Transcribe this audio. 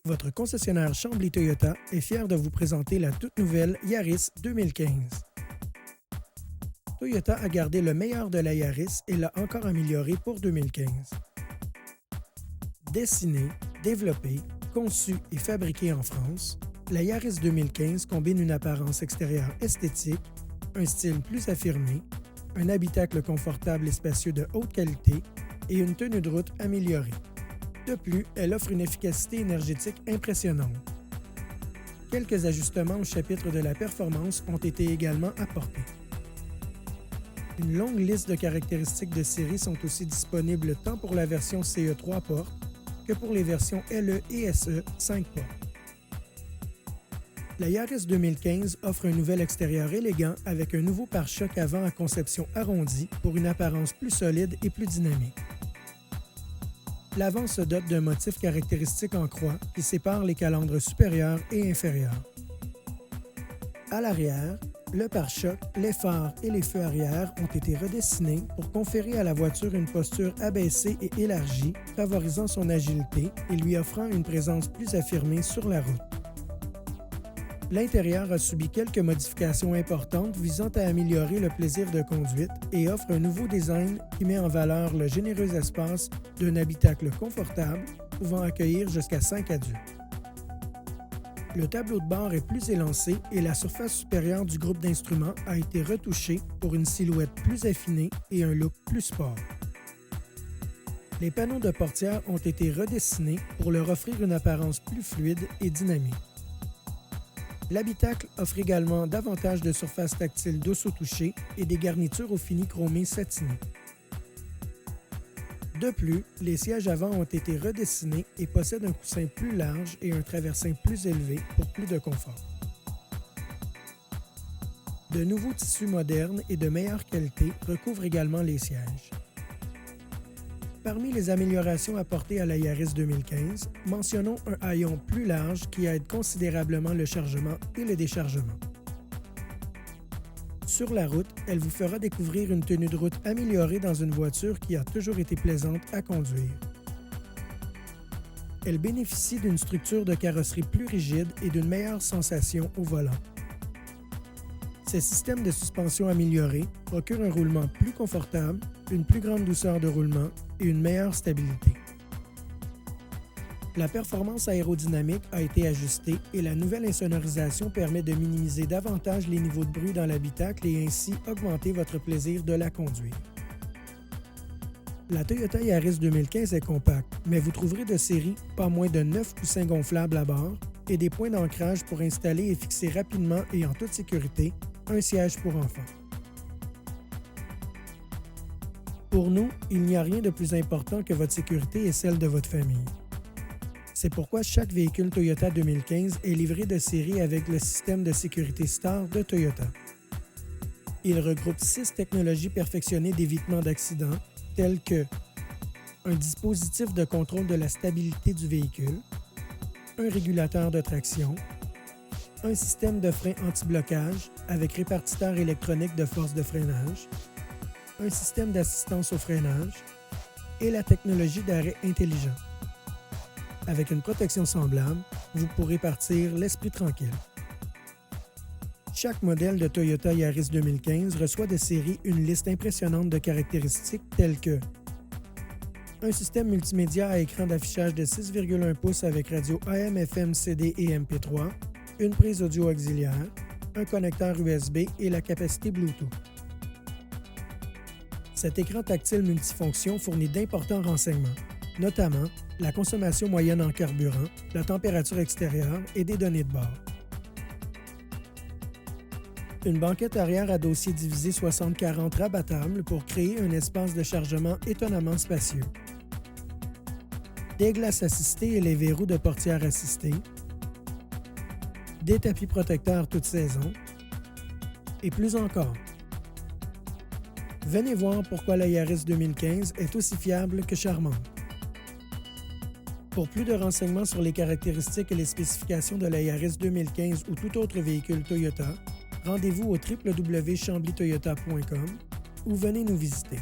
Votre concessionnaire Chambly Toyota est fier de vous présenter la toute nouvelle Yaris 2015. Toyota a gardé le meilleur de la Yaris et l'a encore améliorée pour 2015. Dessinée, développée, conçue et fabriquée en France, la Yaris 2015 combine une apparence extérieure esthétique, un style plus affirmé, un habitacle confortable et spacieux de haute qualité et une tenue de route améliorée. De plus, elle offre une efficacité énergétique impressionnante. Quelques ajustements au chapitre de la performance ont été également apportés. Une longue liste de caractéristiques de série sont aussi disponibles tant pour la version CE 3 portes que pour les versions LE et SE 5 portes. La Yaris 2015 offre un nouvel extérieur élégant avec un nouveau pare-choc avant à conception arrondie pour une apparence plus solide et plus dynamique. L'avant se dote d'un motif caractéristique en croix qui sépare les calandres supérieurs et inférieurs. À l'arrière, le pare-choc, les phares et les feux arrière ont été redessinés pour conférer à la voiture une posture abaissée et élargie, favorisant son agilité et lui offrant une présence plus affirmée sur la route. L'intérieur a subi quelques modifications importantes visant à améliorer le plaisir de conduite et offre un nouveau design qui met en valeur le généreux espace d'un habitacle confortable pouvant accueillir jusqu'à 5 adultes. Le tableau de bord est plus élancé et la surface supérieure du groupe d'instruments a été retouchée pour une silhouette plus affinée et un look plus sport. Les panneaux de portière ont été redessinés pour leur offrir une apparence plus fluide et dynamique. L'habitacle offre également davantage de surface tactile douce au toucher et des garnitures au fini chromé satiné. De plus, les sièges avant ont été redessinés et possèdent un coussin plus large et un traversin plus élevé pour plus de confort. De nouveaux tissus modernes et de meilleure qualité recouvrent également les sièges. Parmi les améliorations apportées à la Yaris 2015, mentionnons un haillon plus large qui aide considérablement le chargement et le déchargement. Sur la route, elle vous fera découvrir une tenue de route améliorée dans une voiture qui a toujours été plaisante à conduire. Elle bénéficie d'une structure de carrosserie plus rigide et d'une meilleure sensation au volant. Ces systèmes de suspension améliorés procurent un roulement plus confortable, une plus grande douceur de roulement et une meilleure stabilité. La performance aérodynamique a été ajustée et la nouvelle insonorisation permet de minimiser davantage les niveaux de bruit dans l'habitacle et ainsi augmenter votre plaisir de la conduire. La Toyota Yaris 2015 est compacte, mais vous trouverez de série pas moins de 9 coussins gonflables à bord et des points d'ancrage pour installer et fixer rapidement et en toute sécurité un siège pour enfants. Pour nous, il n'y a rien de plus important que votre sécurité et celle de votre famille. C'est pourquoi chaque véhicule Toyota 2015 est livré de série avec le système de sécurité Star de Toyota. Il regroupe 6 technologies perfectionnées d'évitement d'accidents, telles que un dispositif de contrôle de la stabilité du véhicule, un régulateur de traction, un système de frein anti-blocage avec répartiteur électronique de force de freinage, un système d'assistance au freinage et la technologie d'arrêt intelligent. Avec une protection semblable, vous pourrez partir l'esprit tranquille. Chaque modèle de Toyota Yaris 2015 reçoit de série une liste impressionnante de caractéristiques telles que un système multimédia à écran d'affichage de 6,1 pouces avec radio AM, FM, CD et MP3, une prise audio auxiliaire, un connecteur USB et la capacité Bluetooth. Cet écran tactile multifonction fournit d'importants renseignements, notamment la consommation moyenne en carburant, la température extérieure et des données de bord. Une banquette arrière à dossier divisé 60-40 rabattable pour créer un espace de chargement étonnamment spacieux. Des glaces assistées et les verrous de portière assistés. Des tapis protecteurs toute saison. Et plus encore. Venez voir pourquoi la Yaris 2015 est aussi fiable que charmante. Pour plus de renseignements sur les caractéristiques et les spécifications de la Yaris 2015 ou tout autre véhicule Toyota, rendez-vous au www.chamblytoyota.com ou venez nous visiter.